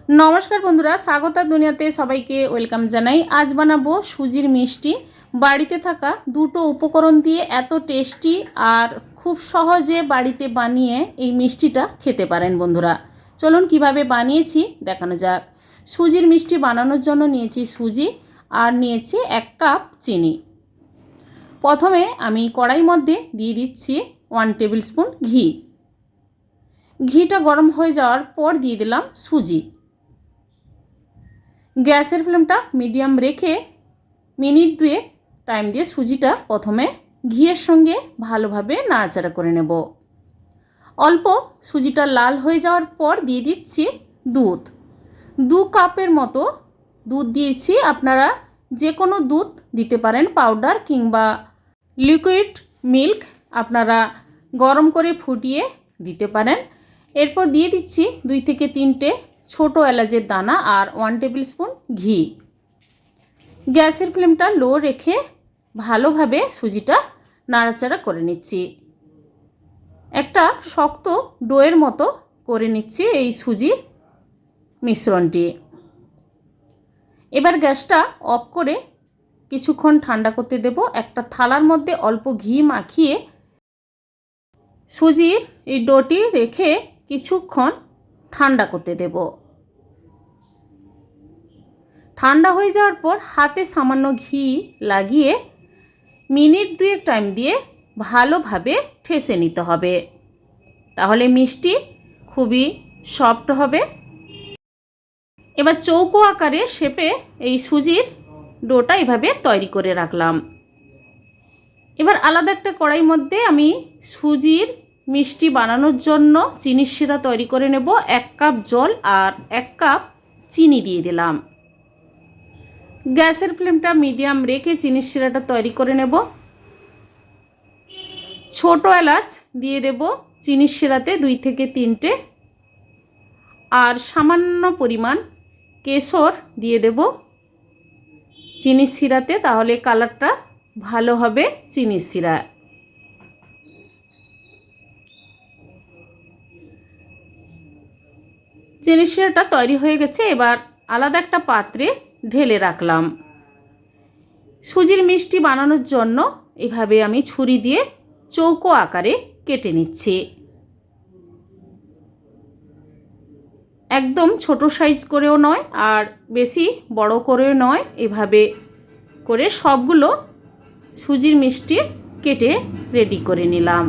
নমস্কার বন্ধুরা, স্বাগত দুনিয়াতে সবাইকে ওয়েলকাম জানাই। আজ বানাবো সুজির মিষ্টি। বাড়িতে থাকা দুটো উপকরণ দিয়ে এত টেস্টি আর খুব সহজে বাড়িতে বানিয়ে এই মিষ্টিটা খেতে পারেন বন্ধুরা। চলুন কিভাবে বানিয়েছি দেখানো যাক। সুজির মিষ্টি বানানোর জন্য নিয়েছি সুজি আর নিয়েছি 1 কাপ চিনি। প্রথমে আমি কড়াইর মধ্যে দিয়ে দিচ্ছি 1 টেবিল স্পুন ঘি। ঘিটা গরম হয়ে যাওয়ার পর দিয়ে দিলাম সুজি। গ্যাসের ফ্লেমটা মিডিয়াম রেখে মিনিট 2 টাইম দিয়ে সুজিটা প্রথমে ঘিয়ের সঙ্গে ভালোভাবে নাড়াচাড়া করে নেব। অল্প সুজিটা লাল হয়ে যাওয়ার পর দিয়ে দিচ্ছি দুধ। 2 কাপের মতো দুধ দিয়েছি। আপনারা যে কোনো দুধ দিতে পারেন, পাউডার কিংবা লিকুইড মিল্ক আপনারা গরম করে ফুটিয়ে দিতে পারেন। এরপর দিয়ে দিচ্ছি 2 থেকে 3টে ছোটো এলাচের দানা আর 1 টেবিল স্পুন ঘি। গ্যাসের ফ্লেমটা লো রেখে ভালোভাবে সুজিটা নাড়াচাড়া করে নিচ্ছি। একটা শক্ত ডোয়ের মতো করে নিচ্ছি এই সুজির মিশ্রণটি। এবার গ্যাসটা অফ করে কিছুক্ষণ ঠান্ডা করতে দেব। একটা থালার মধ্যে অল্প ঘি মাখিয়ে সুজির এই ডোটি রেখে কিছুক্ষণ ঠান্ডা করতে দেব। ঠান্ডা হয়ে যাওয়ার পর হাতে সামান্য ঘি লাগিয়ে মিনিট 2 টাইম দিয়ে ভালোভাবে ঠেসে নিতে হবে, তাহলে মিষ্টি খুবই সফট হবে। এবার চৌকো আকারে শেপে এই সুজির ডোটা এভাবে তৈরি করে রাখলাম। এবার আলাদা একটা কড়াইর মধ্যে আমি সুজির মিষ্টি বানানোর জন্য চিনির শিরা তৈরি করে নেব। 1 কাপ জল আর 1 কাপ চিনি দিয়ে দিলাম। গ্যাসের ফ্লেমটা মিডিয়াম রেখে চিনির শিরাটা তৈরি করে নেব। ছোট এলাচ দিয়ে দেব চিনির শিরাতে 2 থেকে 3টে, আর সামান্য পরিমাণ কেশর দিয়ে দেব চিনির শিরাতে, তাহলে কালারটা ভালো হবে চিনির শিরা। চিনির শিরাটা তৈরি হয়ে গেছে। এবার আলাদা একটা পাত্রে ঢেলে রাখলাম। সুজির মিষ্টি বানানোর জন্য এভাবে আমি ছুরি দিয়ে চৌকো আকারে কেটে নিচ্ছি। একদম ছোট সাইজ করেও নয় আর বেশি বড় করেও নয়, এভাবে করে সবগুলো সুজির মিষ্টি কেটে রেডি করে নিলাম।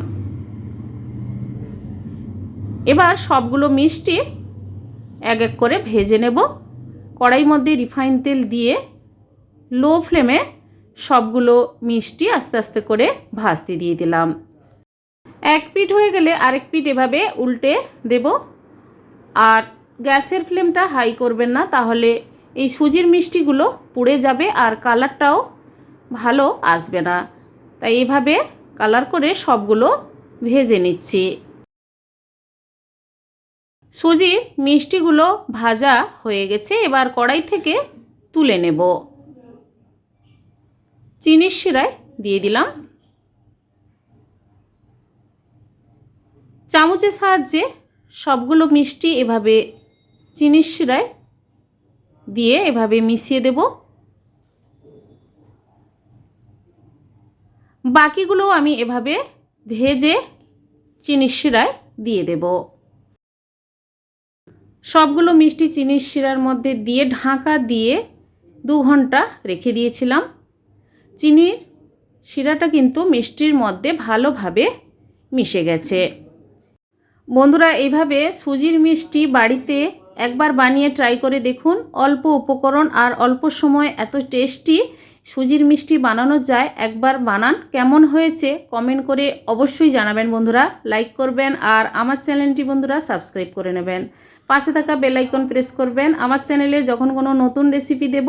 এবার সবগুলো মিষ্টি এক এক করে ভেজে নেব। কড়াইর মধ্যে রিফাইন তেল দিয়ে লো ফ্লেমে সবগুলো মিষ্টি আস্তে আস্তে করে ভাজতে দিয়ে দিলাম। এক পিঠ হয়ে গেলে আরেক পিঠ এভাবে উল্টে দেব। আর গ্যাসের ফ্লেমটা হাই করবেন না, তাহলে এই সুজির মিষ্টিগুলো পুড়ে যাবে আর কালারটাও ভালো আসবে না। তাই এইভাবে কালার করে সবগুলো ভেজে নিচ্ছি। সুজির মিষ্টিগুলো ভাজা হয়ে গেছে। এবার কড়াই থেকে তুলে নেব। চিনির শিরায় দিয়ে দিলাম। চামচের সাহায্যে সবগুলো মিষ্টি এভাবে চিনির শিরায় দিয়ে এভাবে মিশিয়ে দেব। বাকিগুলো আমি এভাবে ভেজে চিনির শিরায় দিয়ে দেব। সবগুলো মিষ্টি চিনির শিরার মধ্যে দিয়ে ঢাকা দিয়ে 2 ঘন্টা রেখে দিয়েছিলাম। চিনির শিরাটা কিন্তু মিষ্টির মধ্যে ভালোভাবে মিশে গেছে। বন্ধুরা, এইভাবে সুজির মিষ্টি বাড়িতে একবার বানিয়ে ট্রাই করে দেখুন। অল্প উপকরণ আর অল্প সময় এত টেস্টি সুজির মিষ্টি বানানো যায়। একবার বানান, কেমন হয়েছে কমেন্ট করে অবশ্যই জানাবেন বন্ধুরা। লাইক করবেন আর আমার চ্যানেলটি বন্ধুরা সাবস্ক্রাইব করে নেবেন। পাশে থাকা বেল আইকন প্রেস করবেন। আমার চ্যানেলে যখন কোনো নতুন রেসিপি দেব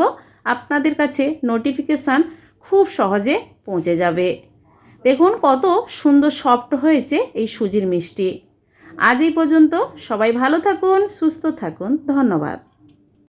আপনাদের কাছে নোটিফিকেশান খুব সহজে পৌঁছে যাবে। দেখুন কত সুন্দর সফট হয়েছে এই সুজির মিষ্টি। আজ এই পর্যন্ত। সবাই ভালো থাকুন, সুস্থ থাকুন। ধন্যবাদ।